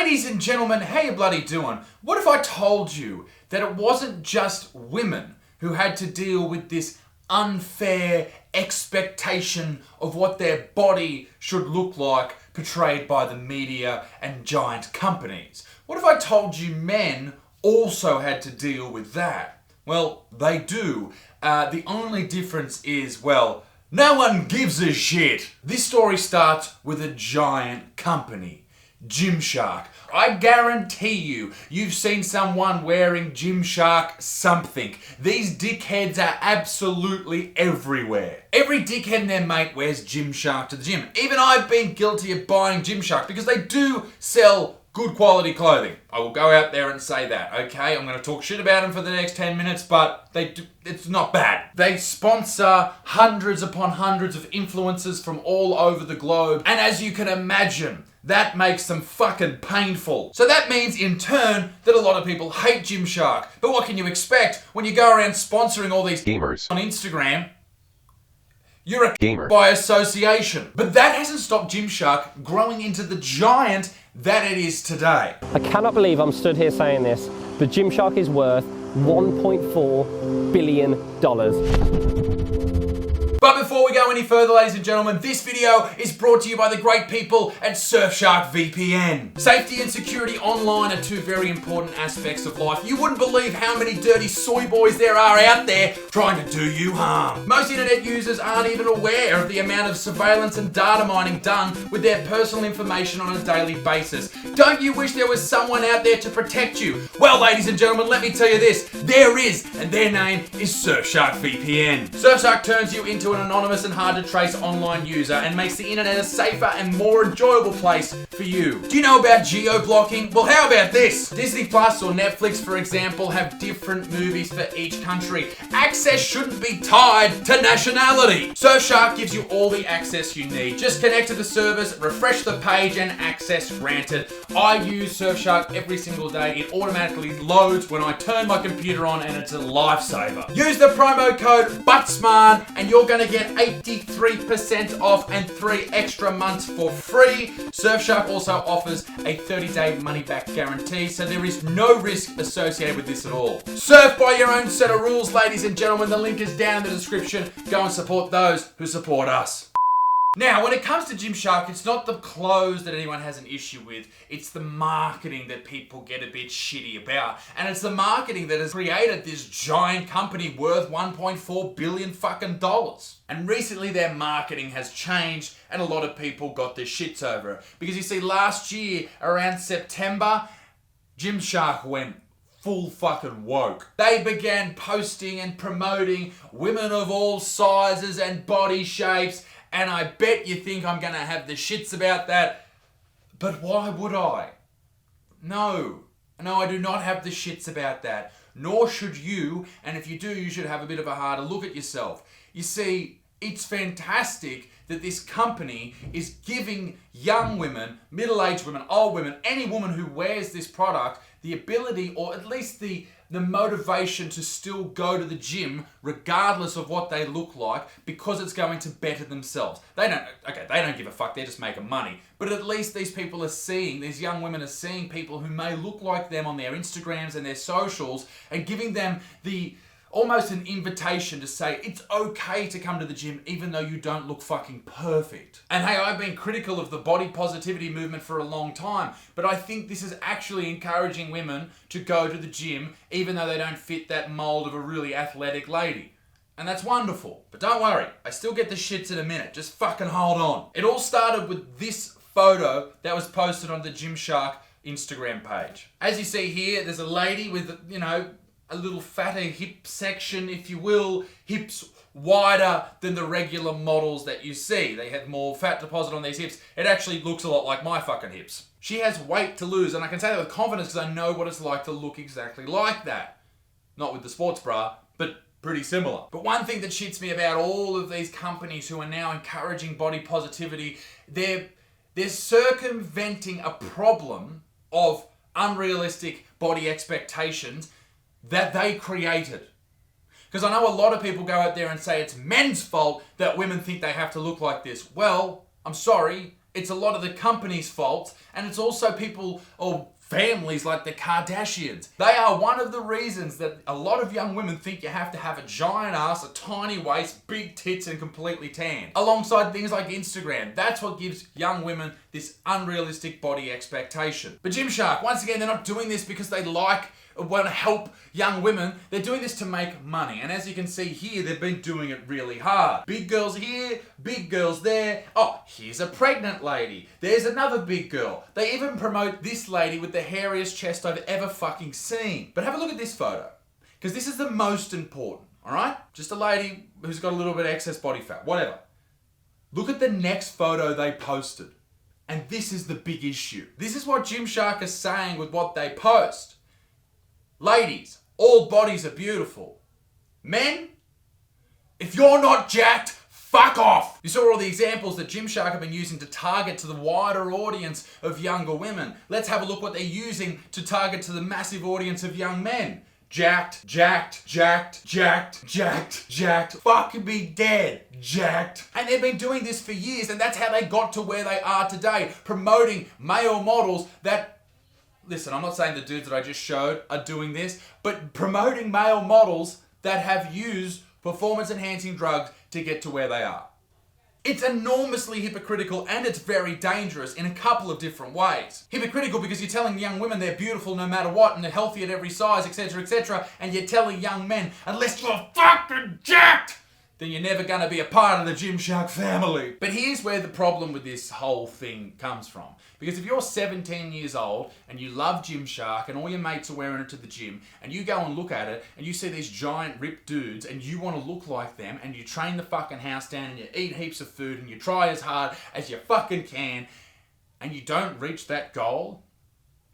Ladies and gentlemen, how you bloody doing? What if I told you that it wasn't just women who had to deal with this unfair expectation of what their body should look like portrayed by the media and giant companies? What if I told you men also had to deal with that? Well, they do. The only difference is, well, no one gives a shit. This story starts with a giant company, Gymshark. I guarantee you've seen someone wearing Gymshark something. These dickheads are absolutely everywhere. Every dickhead and their mate wears Gymshark to the gym. Even I've been guilty of buying Gymshark because they do sell good quality clothing. I will go out there and say that, okay? I'm going to talk shit about them for the next 10 minutes, but it's not bad. They sponsor hundreds upon hundreds of influencers from all over the globe, and as you can imagine, that makes them fucking painful. So that means, in turn, that a lot of people hate Gymshark. But what can you expect when you go around sponsoring all these gamers on Instagram? You're a gamer by association. But that hasn't stopped Gymshark growing into the giant that it is today. I cannot believe I'm stood here saying this, but Gymshark is worth $1.4 billion. But before we go any further, ladies and gentlemen, this video is brought to you by the great people at Surfshark VPN. Safety and security online are two very important aspects of life. You wouldn't believe how many dirty soy boys there are out there trying to do you harm. Most internet users aren't even aware of the amount of surveillance and data mining done with their personal information on a daily basis. Don't you wish there was someone out there to protect you? Well, ladies and gentlemen, let me tell you this. There is, and their name is Surfshark VPN. Surfshark turns you into an anonymous and hard to trace online user and makes the internet a safer and more enjoyable place for you. Do you know about geo-blocking? Well, how about this? Disney Plus or Netflix, for example, have different movies for each country. Access shouldn't be tied to nationality. Surfshark gives you all the access you need. Just connect to the service, refresh the page, and access granted. I use Surfshark every single day. It automatically loads when I turn my computer on, and it's a lifesaver. Use the promo code BUTTSMART and you're going to get 83% off and 3 extra months for free. Surfshark also offers a 30-day money-back guarantee, so there is no risk associated with this at all. Surf by your own set of rules, ladies and gentlemen. The link is down in the description. Go and support those who support us. Now, when it comes to Gymshark, it's not the clothes that anyone has an issue with. It's the marketing that people get a bit shitty about. And it's the marketing that has created this giant company worth $1.4 billion fucking dollars. And recently their marketing has changed and a lot of people got their shits over it. Because you see, last year, around September, Gymshark went full fucking woke. They began posting and promoting women of all sizes and body shapes, and I bet you think I'm gonna have the shits about that. But why would I? No, I do not have the shits about that. Nor should you, and if you do, you should have a bit of a harder look at yourself. You see, it's fantastic that this company is giving young women, middle-aged women, old women, any woman who wears this product, the ability, or at least the motivation to still go to the gym regardless of what they look like, because it's going to better themselves. They don't give a fuck, they're just making money. But at least these people are seeing, these young women are seeing people who may look like them on their Instagrams and their socials, and giving them almost an invitation to say it's okay to come to the gym even though you don't look fucking perfect. And hey, I've been critical of the body positivity movement for a long time, but I think this is actually encouraging women to go to the gym even though they don't fit that mold of a really athletic lady. And that's wonderful. But don't worry, I still get the shits in a minute. Just fucking hold on. It all started with this photo that was posted on the Gymshark Instagram page. As you see here, there's a lady with, a little fatter hip section, if you will, hips wider than the regular models that you see. They have more fat deposit on these hips. It actually looks a lot like my fucking hips. She has weight to lose, and I can say that with confidence because I know what it's like to look exactly like that. Not with the sports bra, but pretty similar. But one thing that shits me about all of these companies who are now encouraging body positivity, they're circumventing a problem of unrealistic body expectations that they created. Because I know a lot of people go out there and say it's men's fault that women think they have to look like this. Well, I'm sorry, it's a lot of the company's fault, and it's also people or families like the Kardashians. They are one of the reasons that a lot of young women think you have to have a giant ass, a tiny waist, big tits, and completely tan. Alongside things like Instagram. That's what gives young women this unrealistic body expectation. But Gymshark, once again, they're not doing this because they want to help young women. They're doing this to make money. And as you can see here, they've been doing it really hard. Big girls here, big girls there. Oh, here's a pregnant lady. There's another big girl. They even promote this lady with the hairiest chest I've ever fucking seen. But have a look at this photo, because this is the most important, all right? Just a lady who's got a little bit of excess body fat, whatever. Look at the next photo they posted. And this is the big issue. This is what Gymshark is saying with what they post. Ladies, all bodies are beautiful. Men, if you're not jacked, fuck off. You saw all the examples that Gymshark have been using to target to the wider audience of younger women. Let's have a look what they're using to target to the massive audience of young men. Jacked, jacked, jacked, jacked, jacked, jacked, fucking be dead, jacked. And they've been doing this for years, and that's how they got to where they are today, promoting male models that, listen, I'm not saying the dudes that I just showed are doing this, but promoting male models that have used performance-enhancing drugs to get to where they are. It's enormously hypocritical, and it's very dangerous in a couple of different ways. Hypocritical because you're telling young women they're beautiful no matter what, and they're healthy at every size, etc., and you're telling young men, unless you're fucking jacked, then you're never going to be a part of the Gymshark family. But here's where the problem with this whole thing comes from. Because if you're 17 years old and you love Gymshark and all your mates are wearing it to the gym, and you go and look at it and you see these giant ripped dudes and you want to look like them, and you train the fucking house down and you eat heaps of food and you try as hard as you fucking can, and you don't reach that goal,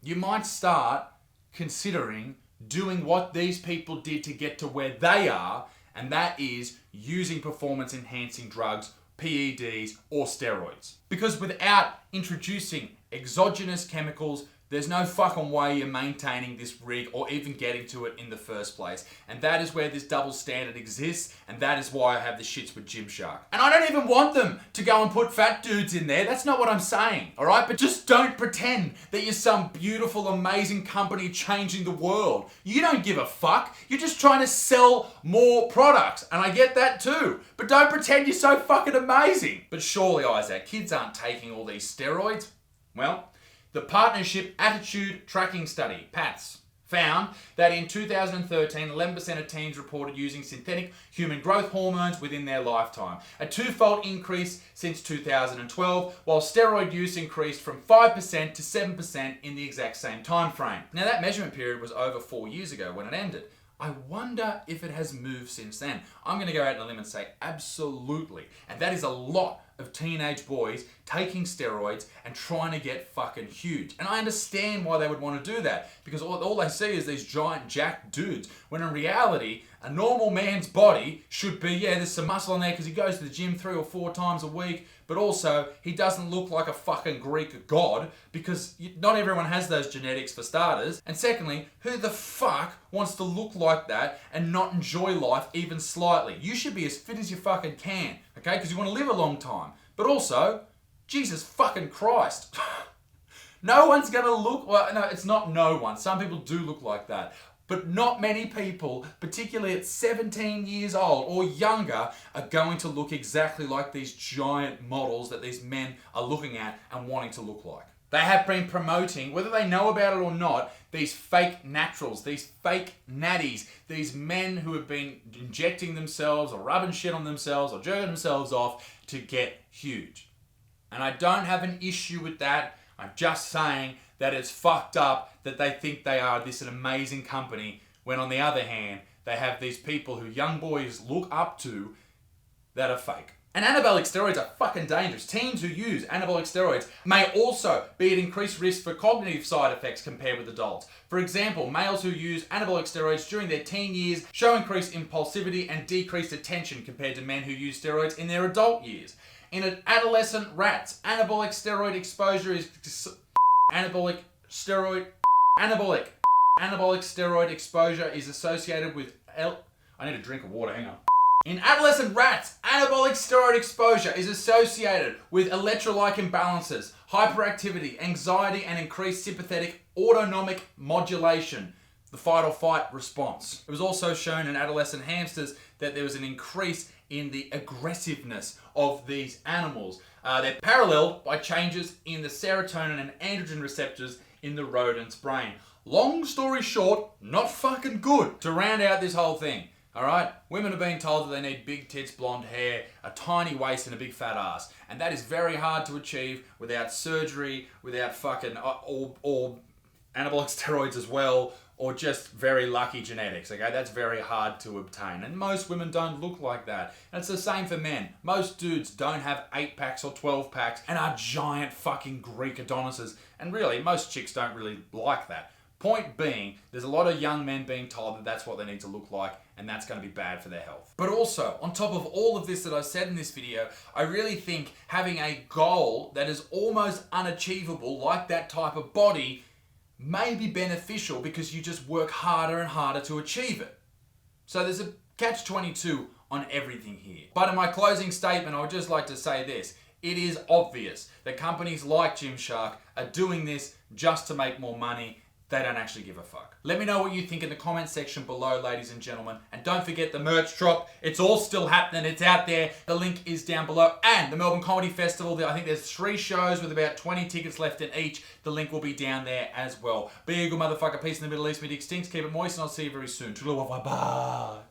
you might start considering doing what these people did to get to where they are, and that is using performance-enhancing drugs, PEDs, or steroids. Because without introducing exogenous chemicals, there's no fucking way you're maintaining this rig or even getting to it in the first place. And that is where this double standard exists, and that is why I have the shits with Gymshark. And I don't even want them to go and put fat dudes in there. That's not what I'm saying, all right? But just don't pretend that you're some beautiful, amazing company changing the world. You don't give a fuck. You're just trying to sell more products, and I get that too. But don't pretend you're so fucking amazing. But surely, Isaac, kids aren't taking all these steroids. Well, the Partnership Attitude Tracking Study, PATS, found that in 2013, 11% of teens reported using synthetic human growth hormones within their lifetime, a twofold increase since 2012, while steroid use increased from 5% to 7% in the exact same time frame. Now that measurement period was over 4 years ago when it ended. I wonder if it has moved since then. I'm going to go out on a limb and say absolutely. And that is a lot of teenage boys taking steroids and trying to get fucking huge. And I understand why they would want to do that, because all they see is these giant jacked dudes, when in reality, a normal man's body should be, yeah, there's some muscle in there because he goes to the gym 3 or 4 times a week, but also he doesn't look like a fucking Greek god, because not everyone has those genetics for starters. And secondly, who the fuck wants to look like that and not enjoy life even slightly? You should be as fit as you fucking can, okay? Because you want to live a long time. But also, Jesus fucking Christ. No one's gonna look, well, no, it's not no one. Some people do look like that. But not many people, particularly at 17 years old or younger, are going to look exactly like these giant models that these men are looking at and wanting to look like. They have been promoting, whether they know about it or not, these fake naturals, these fake natties, these men who have been injecting themselves or rubbing shit on themselves or jerking themselves off to get huge. And I don't have an issue with that. I'm just saying that it's fucked up that they think they are this an amazing company, when on the other hand, they have these people who young boys look up to that are fake. And anabolic steroids are fucking dangerous. Teens who use anabolic steroids may also be at increased risk for cognitive side effects compared with adults. For example, males who use anabolic steroids during their teen years show increased impulsivity and decreased attention compared to men who use steroids in their adult years. In adolescent rats, anabolic steroid exposure is Anabolic steroid exposure is associated with I need a drink of water, hang on. In adolescent rats, anabolic steroid exposure is associated with electrolyte imbalances, hyperactivity, anxiety, and increased sympathetic autonomic modulation, the fight or flight response. It was also shown in adolescent hamsters that there was an increase in the aggressiveness of these animals. They're paralleled by changes in the serotonin and androgen receptors in the rodent's brain. Long story short, not fucking good. To round out this whole thing, alright? Women are being told that they need big tits, blonde hair, a tiny waist, and a big fat ass. And that is very hard to achieve without surgery, without fucking, or anabolic steroids as well, or just very lucky genetics, okay? That's very hard to obtain. And most women don't look like that. And it's the same for men. Most dudes don't have 8-packs or 12-packs and are giant fucking Greek Adonises. And really, most chicks don't really like that. Point being, there's a lot of young men being told that that's what they need to look like, and that's going to be bad for their health. But also, on top of all of this that I've said in this video, I really think having a goal that is almost unachievable, like that type of body, may be beneficial because you just work harder and harder to achieve it. So there's a catch-22 on everything here. But in my closing statement, I would just like to say this. It is obvious that companies like Gymshark are doing this just to make more money. They don't actually give a fuck. Let me know what you think in the comment section below, ladies and gentlemen. And don't forget the merch drop. It's all still happening. It's out there. The link is down below. And the Melbourne Comedy Festival. I think there's 3 shows with about 20 tickets left in each. The link will be down there as well. Be a good motherfucker. Peace in the Middle East. Me extinct. Keep it moist. And I'll see you very soon. Bye.